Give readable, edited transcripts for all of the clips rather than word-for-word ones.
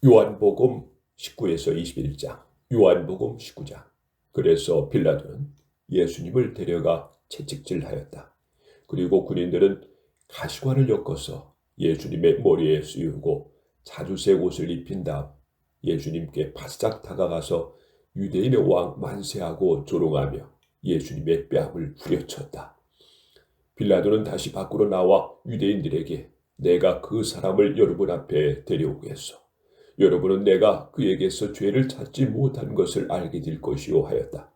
요한복음 19에서 21장, 요한복음 19장. 그래서 빌라도는 예수님을 데려가 채찍질하였다. 그리고 군인들은 가시관을 엮어서 예수님의 머리에 씌우고 자주색 옷을 입힌 다음 예수님께 바싹 다가가서 유대인의 왕 만세하고 조롱하며 예수님의 뺨을 후려쳤다. 빌라도는 다시 밖으로 나와 유대인들에게 내가 그 사람을 여러분 앞에 데려오겠소. 여러분은 내가 그에게서 죄를 찾지 못한 것을 알게 될 것이요 하였다.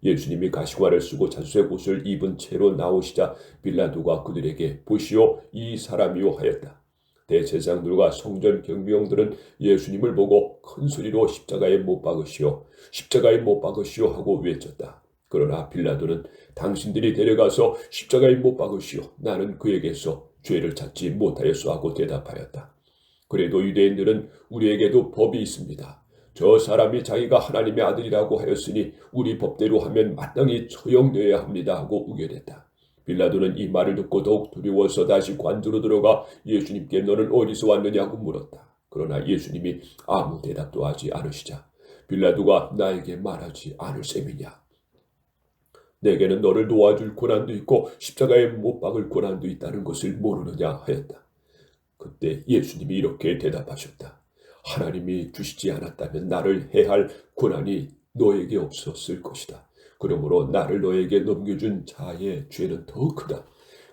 예수님이 가시관을 쓰고 자주색 옷을 입은 채로 나오시자 빌라도가 그들에게 보시오 이 사람이요 하였다. 대제사장들과 성전 경비병들은 예수님을 보고 큰 소리로 십자가에 못 박으시오 십자가에 못 박으시오 하고 외쳤다. 그러나 빌라도는 당신들이 데려가서 십자가에 못 박으시오 나는 그에게서 죄를 찾지 못하였소 하고 대답하였다. 그래도 유대인들은 우리에게도 법이 있습니다. 저 사람이 자기가 하나님의 아들이라고 하였으니 우리 법대로 하면 마땅히 처형되어야 합니다 하고 우겨댔다. 빌라도는 이 말을 듣고 더욱 두려워서 다시 관저로 들어가 예수님께 너는 어디서 왔느냐고 물었다. 그러나 예수님이 아무 대답도 하지 않으시자 빌라도가 나에게 말하지 않을 셈이냐. 내게는 너를 놓아줄 고난도 있고 십자가에 못 박을 고난도 있다는 것을 모르느냐 하였다. 그때 예수님이 이렇게 대답하셨다. 하나님이 주시지 않았다면 나를 해할 고난이 너에게 없었을 것이다. 그러므로 나를 너에게 넘겨준 자의 죄는 더 크다.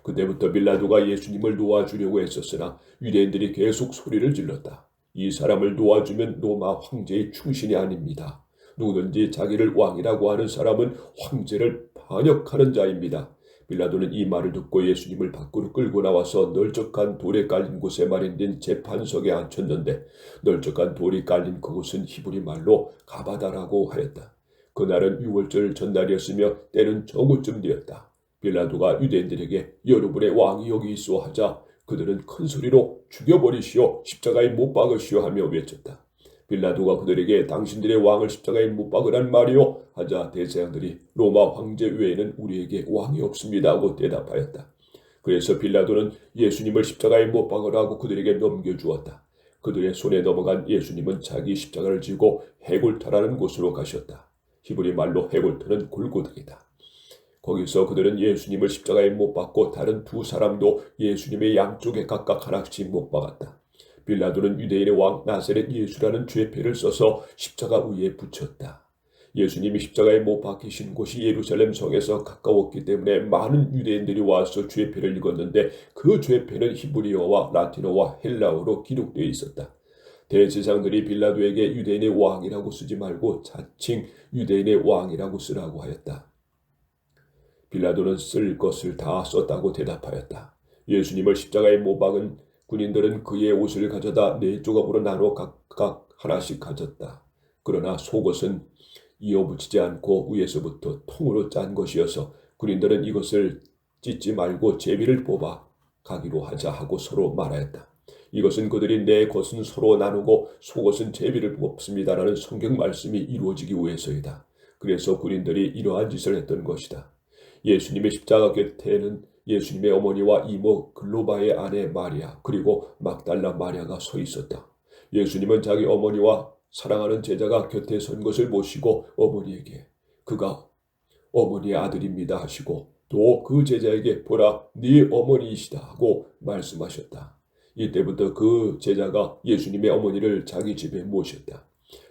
그때부터 빌라도가 예수님을 놓아주려고 했었으나 유대인들이 계속 소리를 질렀다. 이 사람을 놓아주면 로마 황제의 충신이 아닙니다. 누구든지 자기를 왕이라고 하는 사람은 황제를 반역하는 자입니다. 빌라도는 이 말을 듣고 예수님을 밖으로 끌고 나와서 널쩍한 돌에 깔린 곳에 마련된 재판석에 앉혔는데 널쩍한 돌이 깔린 그곳은 히브리 말로 가바다라고 하였다. 그날은 유월절 전날이었으며 때는 정오쯤 되었다. 빌라도가 유대인들에게 여러분의 왕이 여기 있어 하자 그들은 큰 소리로 죽여버리시오 십자가에 못 박으시오 하며 외쳤다. 빌라도가 그들에게 당신들의 왕을 십자가에 못 박으란 말이요 하자 대제사장들이 로마 황제 외에는 우리에게 왕이 없습니다 하고 대답하였다. 그래서 빌라도는 예수님을 십자가에 못 박으라고 그들에게 넘겨주었다. 그들의 손에 넘어간 예수님은 자기 십자가를 지고 해골타라는 곳으로 가셨다. 히브리 말로 해골타는 골고다이다. 거기서 그들은 예수님을 십자가에 못 박고 다른 두 사람도 예수님의 양쪽에 각각 하나씩 못 박았다. 빌라도는 유대인의 왕 나사렛 예수라는 죄패를 써서 십자가 위에 붙였다. 예수님이 십자가에 못 박히신 곳이 예루살렘 성에서 가까웠기 때문에 많은 유대인들이 와서 죄패를 읽었는데 그 죄패는 히브리어와 라틴어와 헬라어로 기록되어 있었다. 대제사장들이 빌라도에게 유대인의 왕이라고 쓰지 말고 자칭 유대인의 왕이라고 쓰라고 하였다. 빌라도는 쓸 것을 다 썼다고 대답하였다. 예수님을 십자가에 못 박은 군인들은 그의 옷을 가져다 4조각으로 나눠 각각 하나씩 가졌다. 그러나 속옷은 이어붙이지 않고 위에서부터 통으로 짠 것이어서 군인들은 이것을 찢지 말고 제비를 뽑아 가기로 하자 하고 서로 말하였다. 이것은 그들이 내 것은 서로 나누고 속옷은 제비를 뽑습니다라는 성경 말씀이 이루어지기 위해서이다. 그래서 군인들이 이러한 짓을 했던 것이다. 예수님의 십자가 곁에는 예수님의 어머니와 이모 글로바의 아내 마리아 그리고 막달라 마리아가 서 있었다. 예수님은 자기 어머니와 사랑하는 제자가 곁에 선 것을 보시고 어머니에게 그가 어머니의 아들입니다 하시고 또 그 제자에게 보라 네 어머니이시다 하고 말씀하셨다. 이때부터 그 제자가 예수님의 어머니를 자기 집에 모셨다.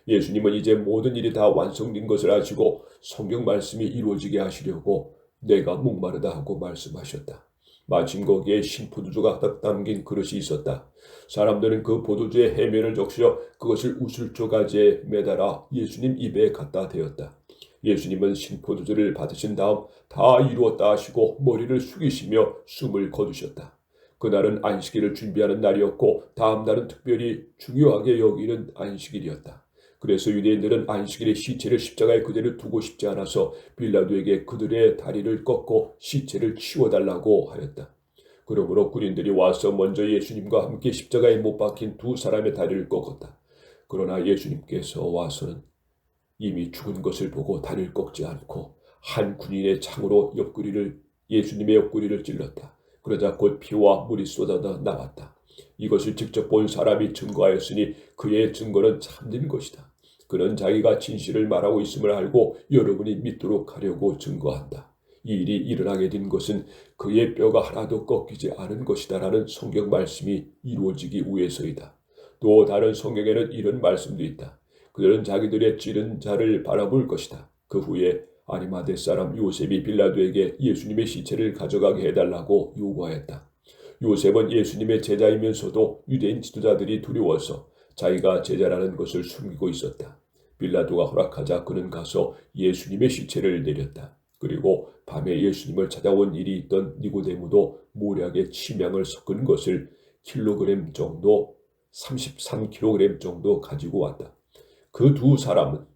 예수님은 이제 모든 일이 다 완성된 것을 아시고 성경 말씀이 이루어지게 하시려고 내가 목마르다 하고 말씀하셨다. 마침 거기에 신포도주가 담긴 그릇이 있었다. 사람들은 그 포도주의 해면을 적셔 그것을 우슬조 가지에 매달아 예수님 입에 갖다 대었다. 예수님은 신포도주를 받으신 다음 다 이루었다 하시고 머리를 숙이시며 숨을 거두셨다. 그날은 안식일을 준비하는 날이었고 다음 날은 특별히 중요하게 여기는 안식일이었다. 그래서 유대인들은 안식일에 시체를 십자가에 그대로 두고 싶지 않아서 빌라도에게 그들의 다리를 꺾고 시체를 치워달라고 하였다. 그러므로 군인들이 와서 먼저 예수님과 함께 십자가에 못 박힌 두 사람의 다리를 꺾었다. 그러나 예수님께서 와서는 이미 죽은 것을 보고 다리를 꺾지 않고 한 군인의 창으로 예수님의 옆구리를 찔렀다. 그러자 곧 피와 물이 쏟아져 나왔다. 이것을 직접 본 사람이 증거하였으니 그의 증거는 참된 것이다. 그는 자기가 진실을 말하고 있음을 알고 여러분이 믿도록 하려고 증거한다. 이 일이 일어나게 된 것은 그의 뼈가 하나도 꺾이지 않은 것이다 라는 성경 말씀이 이루어지기 위해서이다. 또 다른 성경에는 이런 말씀도 있다. 그들은 자기들의 찌른 자를 바라볼 것이다. 그 후에 아리마대 사람 요셉이 빌라도에게 예수님의 시체를 가져가게 해달라고 요구하였다. 요셉은 예수님의 제자이면서도 유대인 지도자들이 두려워서 자기가 제자라는 것을 숨기고 있었다. 빌라도가 허락하자 그는 가서 예수님의 시체를 내렸다. 그리고 밤에 예수님을 찾아온 일이 있던 니고데모도 모략에 침향을 섞은 것을 킬로그램 정도 33kg 정도 가지고 왔다. 그 두 사람은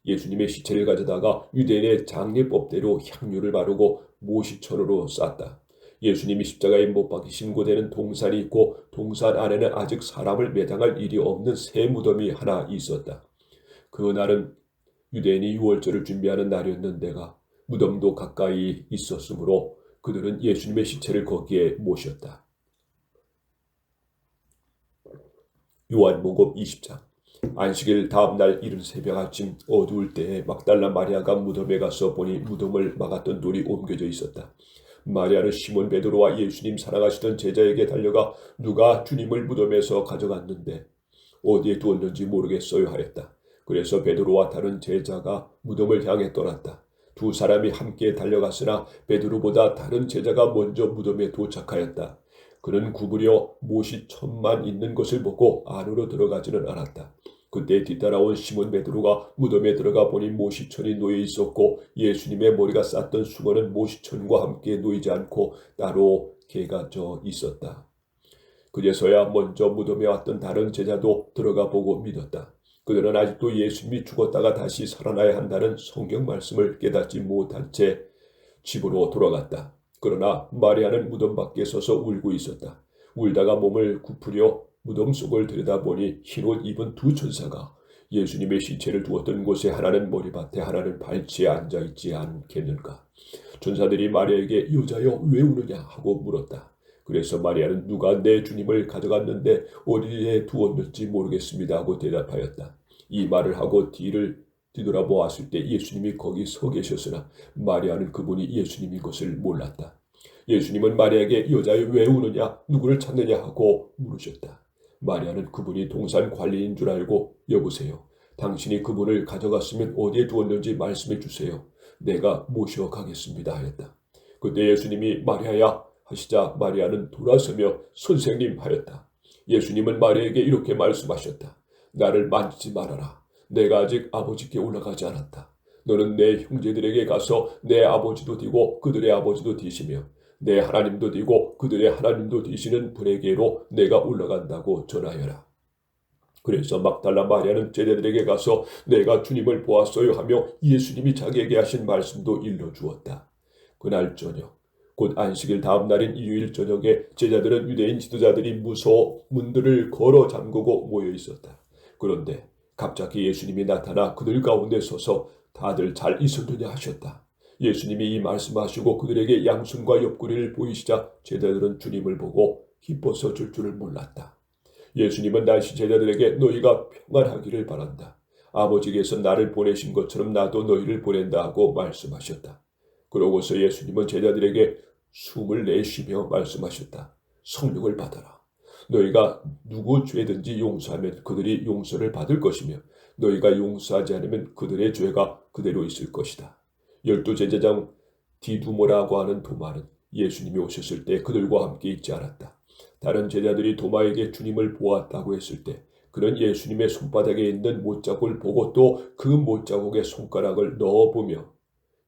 예수님의 시체를 가져다가 유대인의 장례법대로 향유를 바르고 모시천으로 쌌다. 예수님이 십자가에 못 박히신 곳에는 동산이 있고 동산 안에는 아직 사람을 매장할 일이 없는 새 무덤이 하나 있었다. 그날은 유대인이 유월절을 준비하는 날이었는데가 무덤도 가까이 있었으므로 그들은 예수님의 시체를 거기에 모셨다. 요한복음 20장. 안식일 다음날 이른 새벽 아침 어두울 때에 막달라 마리아가 무덤에 가서 보니 무덤을 막았던 돌이 옮겨져 있었다. 마리아는 시몬 베드로와 예수님 사랑하시던 제자에게 달려가 누가 주님을 무덤에서 가져갔는데 어디에 두었는지 모르겠어요 하였다. 그래서 베드로와 다른 제자가 무덤을 향해 떠났다. 두 사람이 함께 달려갔으나 베드로보다 다른 제자가 먼저 무덤에 도착하였다. 그는 구부려 모시천만 있는 것을 보고 안으로 들어가지는 않았다. 그때 뒤따라온 시몬 베드로가 무덤에 들어가 보니 모시천이 놓여 있었고 예수님의 머리가 쌌던 수건은 모시천과 함께 놓이지 않고 따로 개가져 있었다. 그제서야 먼저 무덤에 왔던 다른 제자도 들어가 보고 믿었다. 그들은 아직도 예수님이 죽었다가 다시 살아나야 한다는 성경 말씀을 깨닫지 못한 채 집으로 돌아갔다. 그러나 마리아는 무덤 밖에 서서 울고 있었다. 울다가 몸을 굽으려 무덤 속을 들여다보니 흰옷 입은 두 천사가 예수님의 시체를 두었던 곳에 하나는 머리밭에 하나는 발치에 앉아있지 않겠는가. 천사들이 마리아에게 여자여 왜 우느냐 하고 물었다. 그래서 마리아는 누가 내 주님을 가져갔는데 어디에 두었는지 모르겠습니다 하고 대답하였다. 이 말을 하고 뒤를 뒤돌아보았을 때 예수님이 거기 서 계셨으나 마리아는 그분이 예수님인 것을 몰랐다. 예수님은 마리아에게 여자여 왜 우느냐 누구를 찾느냐 하고 물으셨다. 마리아는 그분이 동산 관리인 줄 알고 여보세요. 당신이 그분을 가져갔으면 어디에 두었는지 말씀해 주세요. 내가 모셔가겠습니다 하였다. 그때 예수님이 마리아야 하시자 마리아는 돌아서며 선생님 하였다. 예수님은 마리아에게 이렇게 말씀하셨다. 나를 만지지 말아라. 내가 아직 아버지께 올라가지 않았다. 너는 내 형제들에게 가서 내 아버지도 되고 그들의 아버지도 되시며 내 하나님도 되고 그들의 하나님도 되시는 분에게로 내가 올라간다고 전하여라. 그래서 막달라 마리아는 제자들에게 가서 내가 주님을 보았어요 하며 예수님이 자기에게 하신 말씀도 일러주었다. 그날 저녁 곧 안식일 다음 날인 일요일 저녁에 제자들은 유대인 지도자들이 무서워 문들을 걸어 잠그고 모여 있었다. 그런데 갑자기 예수님이 나타나 그들 가운데 서서 다들 잘 있었느냐 하셨다. 예수님이 이 말씀하시고 그들에게 양손과 옆구리를 보이시자 제자들은 주님을 보고 기뻐서 줄 줄을 몰랐다. 예수님은 다시 제자들에게 너희가 평안하기를 바란다. 아버지께서 나를 보내신 것처럼 나도 너희를 보낸다 하고 말씀하셨다. 그러고서 예수님은 제자들에게 숨을 내쉬며 말씀하셨다. 성령을 받아라. 너희가 누구 죄든지 용서하면 그들이 용서를 받을 것이며 너희가 용서하지 않으면 그들의 죄가 그대로 있을 것이다. 12제자장 디두모라고 하는 도마는 예수님이 오셨을 때 그들과 함께 있지 않았다. 다른 제자들이 도마에게 주님을 보았다고 했을 때 그는 예수님의 손바닥에 있는 못자국을 보고 또 그 못자국에 손가락을 넣어보며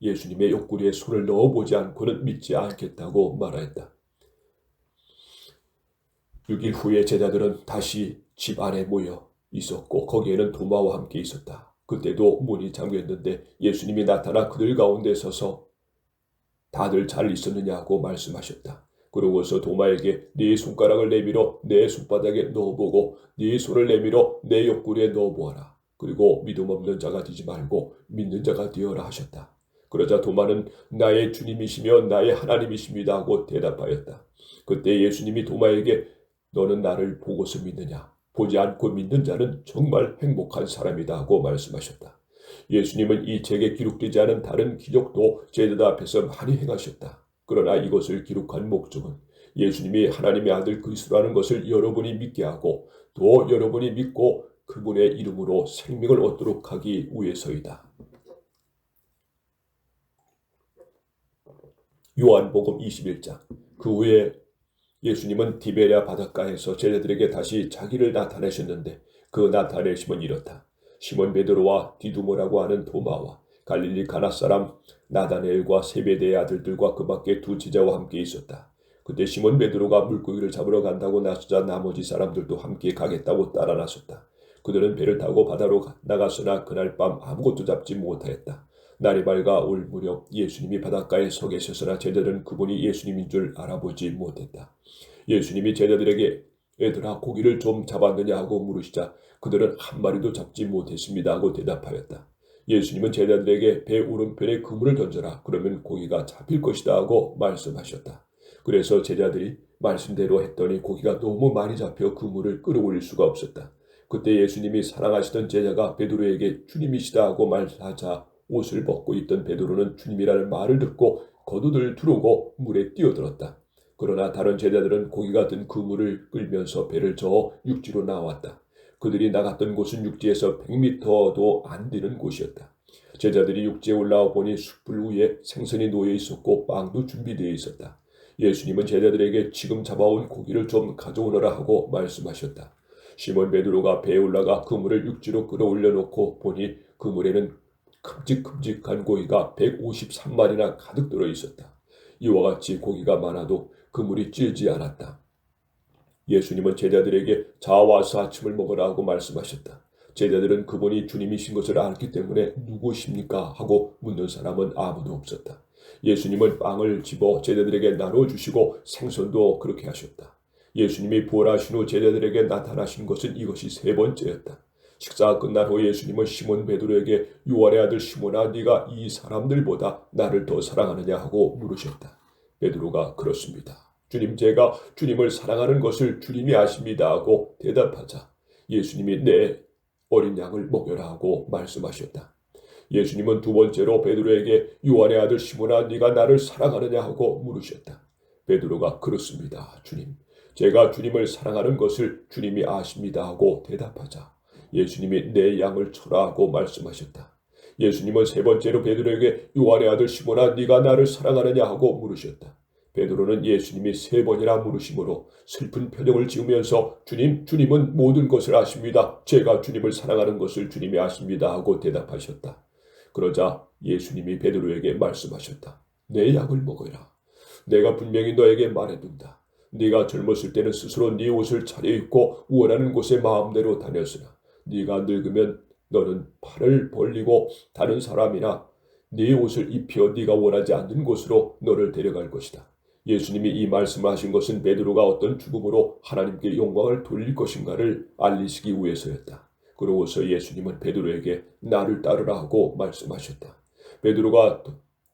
예수님의 옆구리에 손을 넣어보지 않고는 믿지 않겠다고 말하였다. 6일 후에 제자들은 다시 집 안에 모여 있었고 거기에는 도마와 함께 있었다. 그때도 문이 잠겼는데 예수님이 나타나 그들 가운데 서서 다들 잘 있었느냐고 말씀하셨다. 그러고서 도마에게 네 손가락을 내밀어 내 손바닥에 넣어보고 네 손을 내밀어 내 옆구리에 넣어보아라. 그리고 믿음 없는 자가 되지 말고 믿는 자가 되어라 하셨다. 그러자 도마는 나의 주님이시며 나의 하나님이십니다 하고 대답하였다. 그때 예수님이 도마에게 너는 나를 보고서 믿느냐? 보지 않고 믿는 자는 정말 행복한 사람이다 하고 말씀하셨다. 예수님은 이 책에 기록되지 않은 다른 기적도 제자들 앞에서 많이 행하셨다. 그러나 이것을 기록한 목적은 예수님이 하나님의 아들 그리스도라는 것을 여러분이 믿게 하고 또 여러분이 믿고 그분의 이름으로 생명을 얻도록 하기 위해서이다. 요한복음 21장. 그 후에 예수님은 디베랴 바닷가에서 제자들에게 다시 자기를 나타내셨는데 그 나타내심은 이렇다. 시몬 베드로와 디두모라고 하는 도마와 갈릴리 가나 사람 나다네엘과 세베대의 아들들과 그 밖에 두 제자와 함께 있었다. 그때 시몬 베드로가 물고기를 잡으러 간다고 나서자 나머지 사람들도 함께 가겠다고 따라 나섰다. 그들은 배를 타고 바다로 나갔으나 그날 밤 아무것도 잡지 못하였다. 날이 밝아 올 무렵 예수님이 바닷가에 서 계셨으나 제자들은 그분이 예수님인 줄 알아보지 못했다. 예수님이 제자들에게 얘들아 고기를 좀 잡았느냐 하고 물으시자 그들은 한 마리도 잡지 못했습니다 하고 대답하였다. 예수님은 제자들에게 배 오른편에 그물을 던져라 그러면 고기가 잡힐 것이다 하고 말씀하셨다. 그래서 제자들이 말씀대로 했더니 고기가 너무 많이 잡혀 그물을 끌어올릴 수가 없었다. 그때 예수님이 사랑하시던 제자가 베드로에게 주님이시다 하고 말하자 옷을 벗고 있던 베드로는 주님이라는 말을 듣고 겉옷을 두르고 물에 뛰어들었다. 그러나 다른 제자들은 고기가 든 그물을 끌면서 배를 저어 육지로 나왔다. 그들이 나갔던 곳은 육지에서 100m도 안 되는 곳이었다. 제자들이 육지에 올라와 보니 숯불 위에 생선이 놓여 있었고 빵도 준비되어 있었다. 예수님은 제자들에게 지금 잡아온 고기를 좀 가져오너라 하고 말씀하셨다. 시몬 베드로가 배에 올라가 그물을 육지로 끌어올려 놓고 보니 그물에는 큼직큼직한 고기가 153마리나 가득 들어 있었다. 이와 같이 고기가 많아도 그물이 찌지 않았다. 예수님은 제자들에게 자 와서 아침을 먹으라 하고 말씀하셨다. 제자들은 그분이 주님이신 것을 알기 때문에 누구십니까? 하고 묻는 사람은 아무도 없었다. 예수님은 빵을 집어 제자들에게 나눠주시고 생선도 그렇게 하셨다. 예수님이 부활하신 후 제자들에게 나타나신 것은 이것이 세 번째였다. 식사가 끝난 후 예수님은 시몬 베드로에게 요한의 아들 시몬아 네가 이 사람들보다 나를 더 사랑하느냐 하고 물으셨다. 베드로가 그렇습니다. 주님 제가 주님을 사랑하는 것을 주님이 아십니다 하고 대답하자 예수님이 내 어린 양을 먹여라 하고 말씀하셨다. 예수님은 두 번째로 베드로에게 요한의 아들 시몬아 네가 나를 사랑하느냐 하고 물으셨다. 베드로가 그렇습니다. 주님 제가 주님을 사랑하는 것을 주님이 아십니다 하고 대답하자 예수님이 내 양을 쳐라 하고 말씀하셨다. 예수님은 세 번째로 베드로에게 요한의 아들 시몬아 네가 나를 사랑하느냐 하고 물으셨다. 베드로는 예수님이 세 번이나 물으심으로 슬픈 표정을 지으면서 주님은 모든 것을 아십니다. 제가 주님을 사랑하는 것을 주님이 아십니다 하고 대답하셨다. 그러자 예수님이 베드로에게 말씀하셨다. 내 양을 먹어라. 내가 분명히 너에게 말해둔다. 네가 젊었을 때는 스스로 네 옷을 차려입고 원하는 곳에 마음대로 다녔으나 네가 늙으면 너는 팔을 벌리고 다른 사람이나 네 옷을 입혀 네가 원하지 않는 곳으로 너를 데려갈 것이다. 예수님이 이 말씀을 하신 것은 베드로가 어떤 죽음으로 하나님께 영광을 돌릴 것인가를 알리시기 위해서였다. 그러고서 예수님은 베드로에게 나를 따르라 하고 말씀하셨다. 베드로가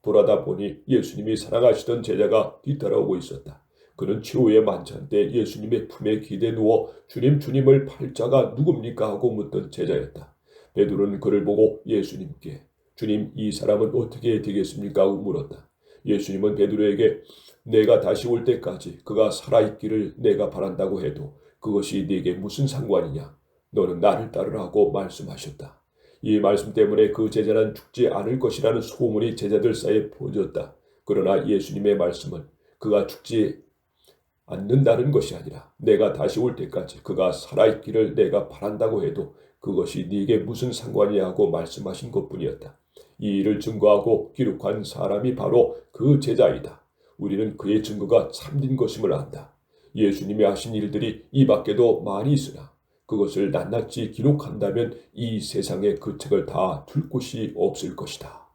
돌아다 보니 예수님이 사랑하시던 제자가 뒤따라오고 있었다. 그는 최후의 만찬 때 예수님의 품에 기대 누워 주님을 팔자가 누굽니까 하고 묻던 제자였다. 베드로는 그를 보고 예수님께 주님 이 사람은 어떻게 되겠습니까 하고 물었다. 예수님은 베드로에게 내가 다시 올 때까지 그가 살아있기를 내가 바란다고 해도 그것이 네게 무슨 상관이냐. 너는 나를 따르라 하고 말씀하셨다. 이 말씀 때문에 그 제자는 죽지 않을 것이라는 소문이 제자들 사이에 퍼졌다. 그러나 예수님의 말씀은 그가 죽지 않는다는 것이 아니라 내가 다시 올 때까지 그가 살아있기를 내가 바란다고 해도 그것이 네게 무슨 상관이냐 하고 말씀하신 것뿐이었다. 이 일을 증거하고 기록한 사람이 바로 그 제자이다. 우리는 그의 증거가 참된 것임을 안다. 예수님이 하신 일들이 이 밖에도 많이 있으나 그것을 낱낱이 기록한다면 이 세상에 그 책을 다 둘 곳이 없을 것이다.